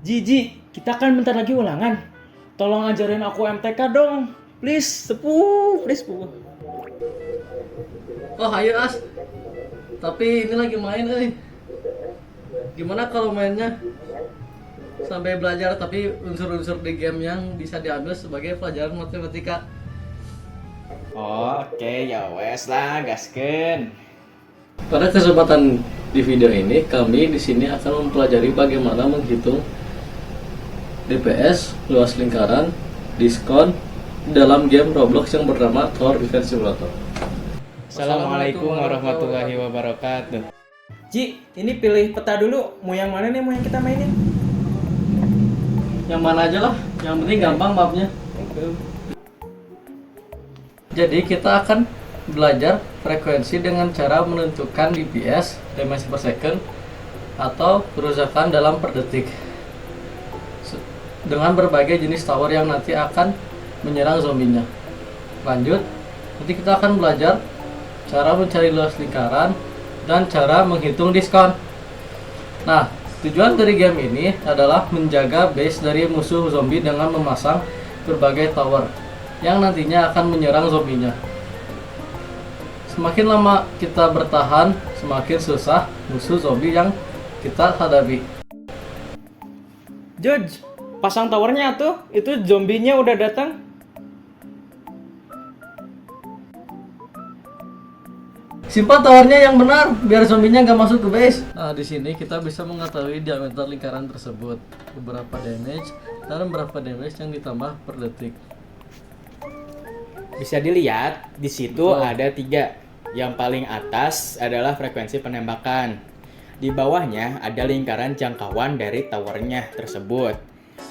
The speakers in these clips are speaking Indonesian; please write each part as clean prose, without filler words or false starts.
Ji, kita kan bentar lagi ulangan. Tolong ajarin aku MTK dong. Please, sepuh, please, sepuh. Oh ayo As, tapi ini lagi main Gimana kalau mainnya sampai belajar tapi unsur-unsur di game yang bisa diambil sebagai pelajaran matematika? Oh, oke, ya wes lah, gaskeun. Pada kesempatan di video ini kami di sini akan mempelajari bagaimana menghitung DPS, luas lingkaran, diskon dalam game Roblox yang bernama Tower Defense Simulator. Assalamualaikum warahmatullahi wabarakatuh. Ji, ini pilih peta dulu. Mau yang mana nih, mau yang kita mainin? Yang mana aja lah, yang penting gampang mapnya. Jadi kita akan belajar frekuensi dengan cara menentukan DPS (damage per second) atau kerusakan dalam per detik dengan berbagai jenis tower yang nanti akan menyerang zombinya. Lanjut, nanti kita akan belajar cara mencari luas lingkaran dan cara menghitung diskon. Nah, tujuan dari game ini adalah menjaga base dari musuh zombie dengan memasang berbagai tower yang nantinya akan menyerang zombinya. Semakin lama kita bertahan, semakin susah musuh zombie yang kita hadapi. George, pasang towernya tuh. Itu zombinya udah datang. Simpan towernya yang benar biar zombinya nggak masuk ke base. Nah, di sini kita bisa mengetahui diameter lingkaran tersebut, beberapa damage dan berapa damage yang ditambah per detik. Bisa dilihat, di situ Betul. ada 3. Yang paling atas adalah frekuensi penembakan. Di bawahnya ada lingkaran jangkauan dari towernya tersebut.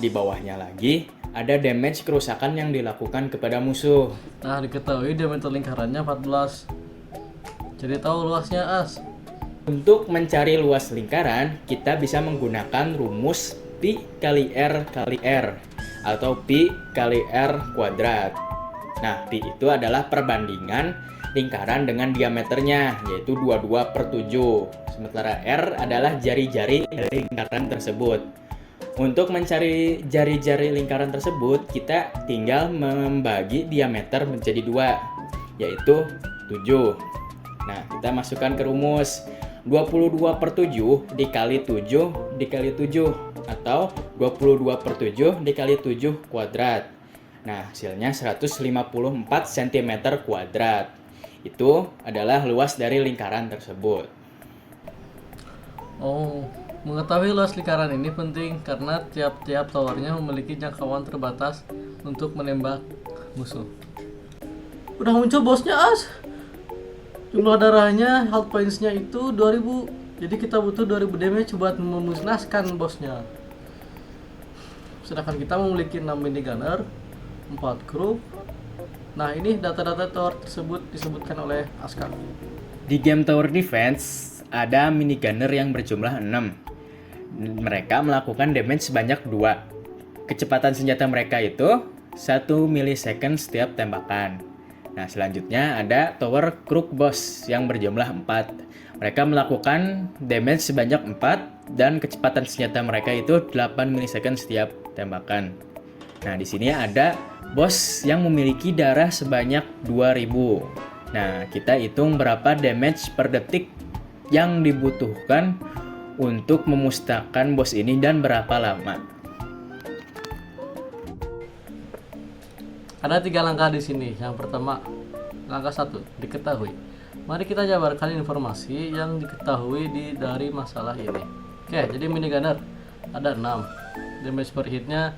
Di bawahnya lagi ada damage kerusakan yang dilakukan kepada musuh. Nah, diketahui diameter lingkarannya 14. Jadi tahu luasnya As. Untuk mencari luas lingkaran, kita bisa menggunakan rumus Pi kali R kali R atau Pi kali R kuadrat. Nah, Pi itu adalah perbandingan lingkaran dengan diameternya, yaitu 22/7. Sementara R adalah jari-jari dari lingkaran tersebut. Untuk mencari jari-jari lingkaran tersebut, kita tinggal membagi diameter menjadi 2, yaitu 7. Nah, kita masukkan ke rumus 22/7 dikali 7 dikali 7 atau 22/7 dikali 7 kuadrat. Nah, hasilnya 154 cm kuadrat. Itu adalah luas dari lingkaran tersebut. Oh, mengetahui luas lingkaran ini penting karena tiap-tiap towernya memiliki jangkauan terbatas untuk menembak musuh. Udah muncul bosnya As. Jumlah darahnya, health points-nya itu 2000. Jadi kita butuh 2000 damage buat memusnahkan bosnya. Sedangkan kita memiliki 6 minigunner, 4 crew. Nah, ini data-data tower tersebut disebutkan oleh Askar. Di game Tower Defense ada minigunner yang berjumlah 6. Mereka melakukan damage sebanyak 2. Kecepatan senjata mereka itu 1 milisecond setiap tembakan. Nah, selanjutnya ada Tower Crook Boss yang berjumlah 4. Mereka melakukan damage sebanyak 4 dan kecepatan senjata mereka itu 8 milisecond setiap tembakan. Nah, di sini ada boss yang memiliki darah sebanyak 2000. Nah, kita hitung berapa damage per detik yang dibutuhkan untuk memusnahkan bos ini dan berapa lama. Ada 3 langkah di sini. Yang pertama, langkah 1, diketahui. Mari kita jabarkan informasi yang diketahui dari masalah ini. Oke, jadi minigunner ada 6. Damage per hitnya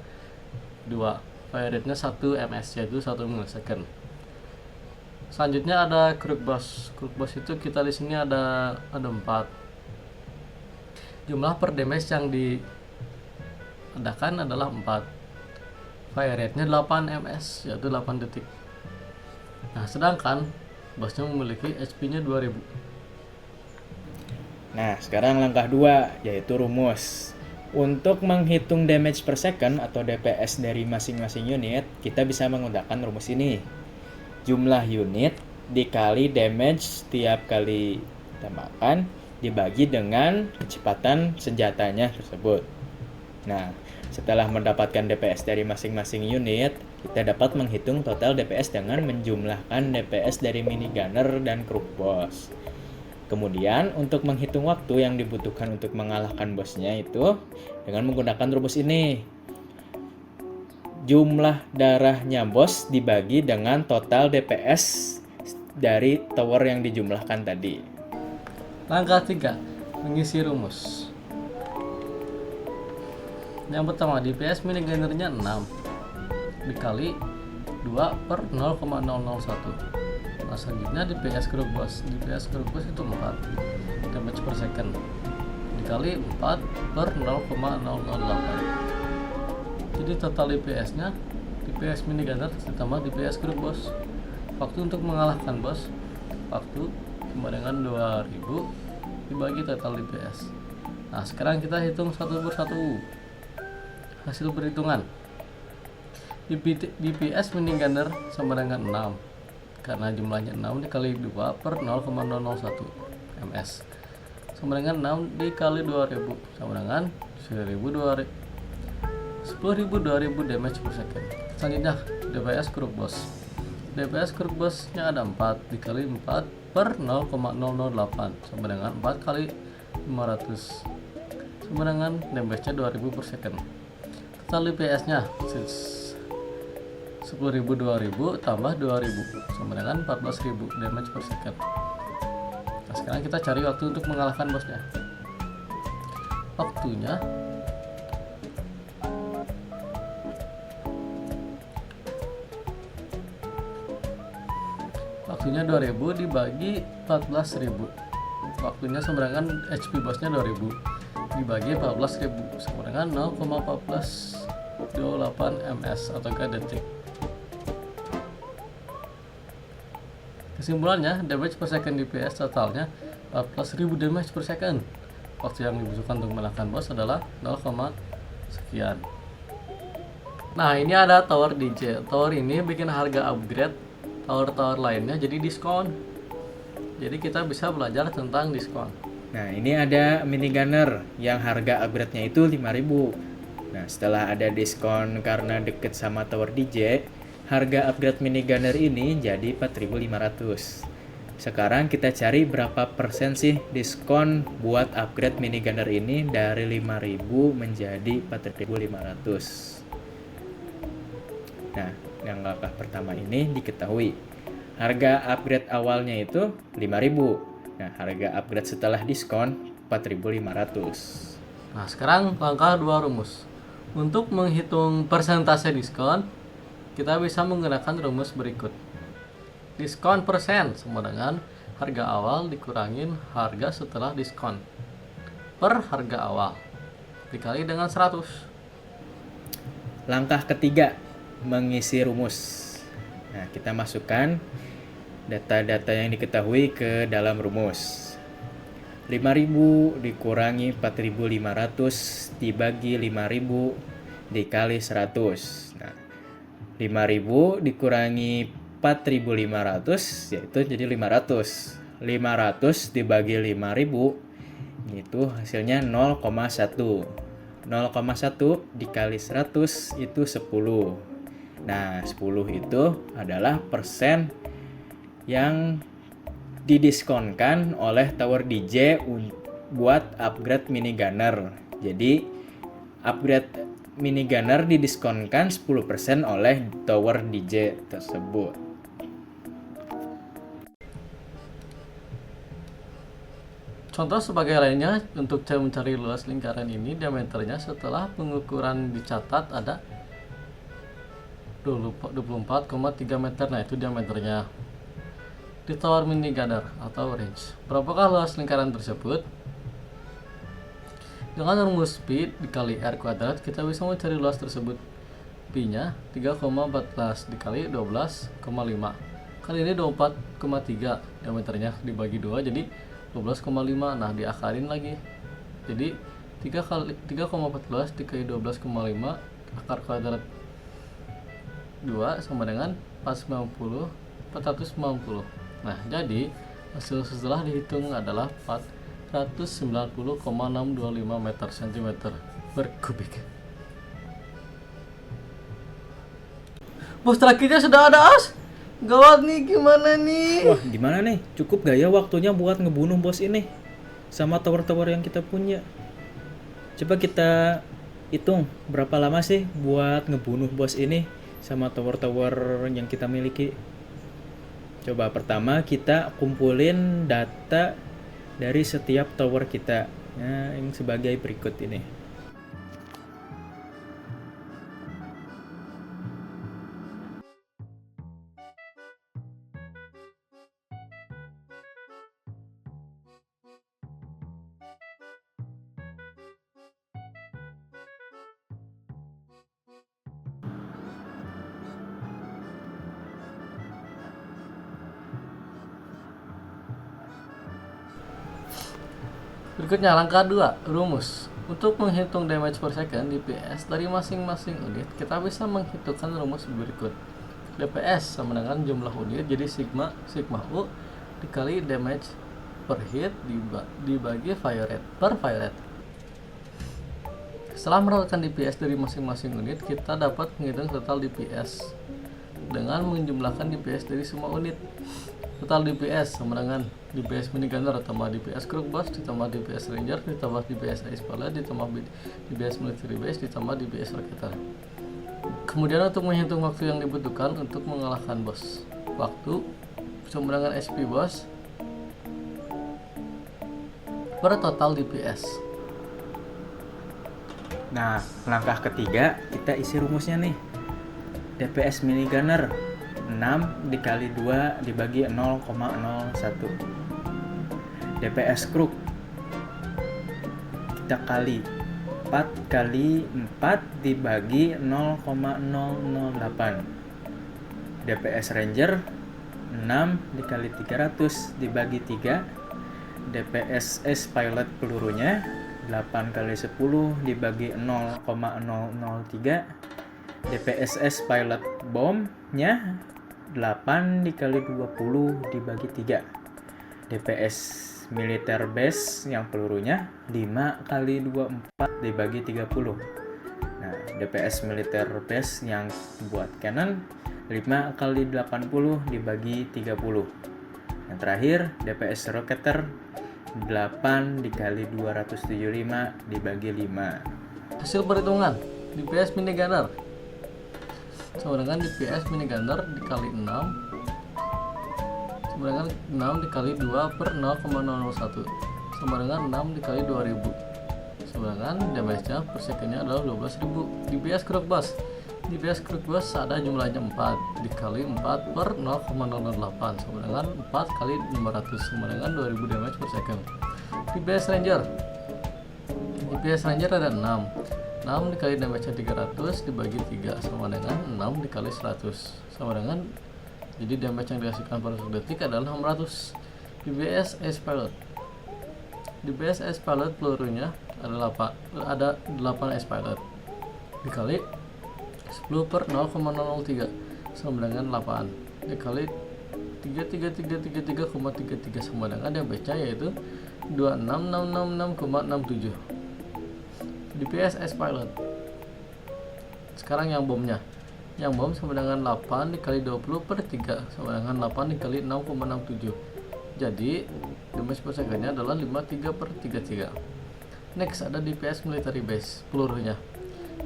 2. Fire rate-nya 1 ms, yaitu 1 milisecond. Selanjutnya ada Crook Boss. Crook Boss itu kita di sini ada 4. Jumlah per damage yang diadakan adalah 4. Fire rate-nya 8 ms, yaitu 8 detik. Nah, sedangkan bosnya memiliki HP-nya 2000. Nah, sekarang langkah 2, yaitu rumus. Untuk menghitung damage per second atau DPS dari masing-masing unit, kita bisa menggunakan rumus ini. Jumlah unit dikali damage setiap kali tembakan dibagi dengan kecepatan senjatanya tersebut. Nah, setelah mendapatkan DPS dari masing-masing unit, kita dapat menghitung total DPS dengan menjumlahkan DPS dari minigunner dan crook boss. Kemudian, untuk menghitung waktu yang dibutuhkan untuk mengalahkan bosnya itu dengan menggunakan rumus ini. Jumlah darahnya bos dibagi dengan total DPS dari tower yang dijumlahkan tadi. Langkah 3, mengisi rumus. Yang pertama, DPS minigunnernya 6 dikali 2 per 0,001. Nah, selanjutnya DPS crook boss itu 4 damage per second dikali 4 per 0,008. Jadi total DPS-nya DPS minigunner ditambah DPS crook boss. Waktu untuk mengalahkan bos, waktu sama dengan 2000 dibagi total DPS. Nah, sekarang kita hitung satu persatu hasil perhitungan. DPS minigunner sama dengan 6 karena jumlahnya 6 dikali 2 per 0,001 ms sama dengan 6 dikali 2000 sama dengan 10.000 damage per second. Selanjutnya DPS crook boss. DPS crook bossnya ada 4 dikali 4 per 0,008 sama dengan 4 kali 500 sama dengan damage nya 2000 per second. Total DPS nya 10.000 2000 tambah 2000 sama dengan 14.000 damage per second. Nah, sekarang kita cari waktu untuk mengalahkan bosnya. Waktunya 2000 dibagi 14.000. Waktunya sama dengan HP bosnya 2000 dibagi 14.000 sama dengan 0,1428 ms atau detik. Kesimpulannya, damage per second DPS totalnya 14.000 damage per second. Waktu yang dibutuhkan untuk mengalahkan boss adalah 0, sekian. Nah, ini ada tower DJ. Tower ini bikin harga upgrade tower-tower lainnya jadi diskon. Jadi kita bisa belajar tentang diskon. Nah, ini ada minigunner yang harga upgrade-nya itu 5.000. Nah, setelah ada diskon karena deket sama tower DJ, harga upgrade minigunner ini jadi 4.500. Sekarang kita cari berapa persen sih diskon buat upgrade minigunner ini dari 5.000 menjadi 4.500. Nah, yang langkah pertama ini diketahui. Harga upgrade awalnya itu 5.000. Nah, harga upgrade setelah diskon 4.500. Nah, sekarang langkah 2 rumus. Untuk menghitung persentase diskon, kita bisa menggunakan rumus berikut. Diskon persen sama dengan harga awal dikurangin harga setelah diskon per harga awal dikali dengan 100. Langkah ketiga, mengisi rumus. Nah, kita masukkan data-data yang diketahui ke dalam rumus. 5.000 dikurangi 4.500 dibagi 5.000 dikali 100. Nah, 5.000 dikurangi 4.500 yaitu jadi 500. 500 dibagi 5.000 itu hasilnya 0,1. 0,1 dikali 100 itu 10. Nah, 10 itu adalah persen yang didiskonkan oleh tower DJ buat upgrade minigunner. Jadi, upgrade minigunner didiskonkan 10% oleh tower DJ tersebut. Contoh sebagai lainnya, untuk cara mencari luas lingkaran ini, diameternya setelah pengukuran dicatat ada 24,3 meter. Nah, itu diameternya. Di tower minigunner atau range, berapakah luas lingkaran tersebut? Dengan rumus P dikali R kuadrat, kita bisa mencari luas tersebut. Pi-nya 3,14 dikali 12,5. Kali ini 24,3 diameternya dibagi 2 jadi 12,5. Nah, diakarin lagi. Jadi 3,14 dikali 12,5 akar kuadrat 2 sama dengan 490. Nah, jadi hasil setelah dihitung adalah 490,625 meter cm. per kubik. Bos, terakhirnya sudah ada, As. Gawat nih, gimana nih? Wah, gimana nih? Cukup gak ya waktunya buat ngebunuh bos ini? Sama tower-tower yang kita punya. Coba kita hitung berapa lama sih buat ngebunuh bos ini sama tower-tower yang kita miliki. Coba pertama kita kumpulin data dari setiap tower kita. Nah, yang sebagai berikut ini. Berikutnya langkah 2, rumus. Untuk menghitung damage per second DPS dari masing-masing unit, kita bisa menghitungkan rumus berikut. DPS sama dengan jumlah unit, jadi sigma U dikali damage per hit dibagi fire rate per fire rate. Setelah mendapatkan DPS dari masing-masing unit, kita dapat menghitung total DPS dengan menjumlahkan DPS dari semua unit. Total DPS sama dengan DPS minigunner ditambah DPS crook boss ditambah DPS ranger ditambah DPS ice pilot ditambah DPS military base ditambah DPS rocketer. Kemudian untuk menghitung waktu yang dibutuhkan untuk mengalahkan bos, waktu sama dengan SP bos per total DPS. Nah, langkah ketiga kita isi rumusnya nih. DPS minigunner 6 dikali 2 dibagi 0,01. DPS crook kita kali 4 kali 4 dibagi 0,008. DPS ranger 6 dikali 300 dibagi 3. DPS S pilot pelurunya 8 kali 10 dibagi 0,003. DPSS pilot bomnya 8 dikali 20 dibagi 3. DPS militer base yang pelurunya 5 kali 24 dibagi 30. Nah, DPS militer base yang buat cannon 5 kali 80 dibagi 30. Yang terakhir DPS rocketer 8 dikali 275 dibagi 5. Hasil perhitungan DPS minigunner sama dengan DPS minigunner dikali 6 sama dengan 6 dikali 2 per 0,001 sama dengan 6 dikali 2000 sama dengan damage nya per secondnya adalah 12.000. DPS crook boss ada jumlahnya 4 dikali 4 per 0,008 sama dengan 4 kali 500 sama dengan 2000 damage per second. DPS ranger ada 6 dikali damage-nya 300 dibagi 3 sama dengan 6 dikali 100 sama dengan, jadi damage yang dihasilkan per detik adalah 600. DPS S pilot pelurunya ada 8 S pilot dikali 10 per 0,003 sama dengan 8 dikali 3333,33 sama dengan damage-nya yaitu 26666,67. DPS S pilot. Sekarang yang bom sama dengan 8 dikali 20 per 3 sama dengan 8 dikali 6,67. Jadi damage per secondnya adalah 53 per 33. Next ada DPS military base pelurunya.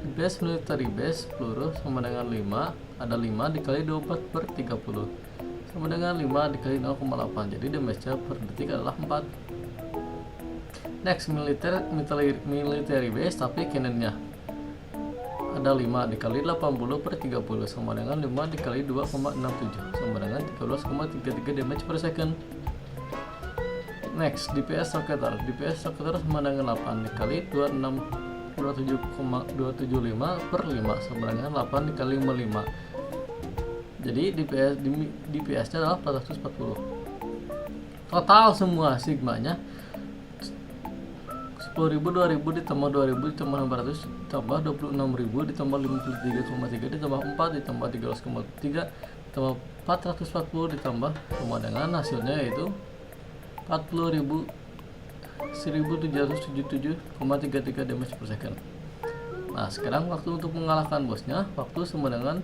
DPS military base peluru sama dengan 5, ada 5 dikali 24 per 30 sama dengan 5 dikali 0,8. Jadi damage-nya per detik adalah 4. Next military base tapi cannonnya ada 5 dikali 80 per 30 sama dengan 5 dikali 2,67 sama dengan 13,33 damage per second. Next DPS rocketer sama dengan 8 dikali 27,275 per 5 sama dengan 8 dikali 55. Jadi DPS nya adalah 440. Total semua sigmanya 10.000, 2.000 ditambah 2.000 ditambah 600 ditambah 26.000 ditambah 53,3 ditambah 4 ditambah 13,3 ditambah 440 ditambah sama dengan hasilnya yaitu 40.000 1777,33 damage per second. Nah, sekarang waktu untuk mengalahkan bosnya, waktu sama dengan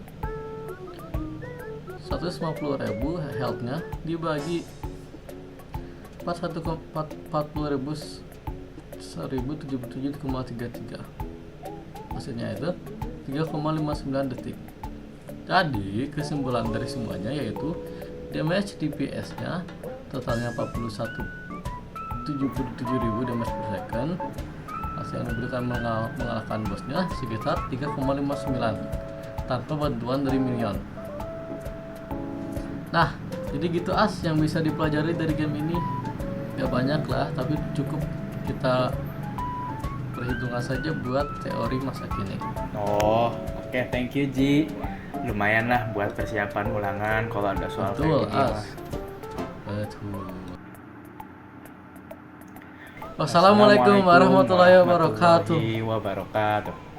150.000 health-nya dibagi 40.000 hasilnya itu 3,59 detik. Jadi kesimpulan dari semuanya yaitu damage DPS nya totalnya 77.000 damage per second. Hasil yang diberikan mengalahkan bosnya sekitar 3,59 tanpa bantuan dari minion. Nah, jadi gitu as yang bisa dipelajari dari game ini. Gak banyak lah, tapi cukup kita perhitungan saja buat teori masa kini. Oh, oke, thank you Ji. Lumayan lah buat persiapan ulangan kalau ada soal Betul, kayak gini as. mah. Betul. Wassalamualaikum warahmatullahi wabarakatuh. wabarakatuh.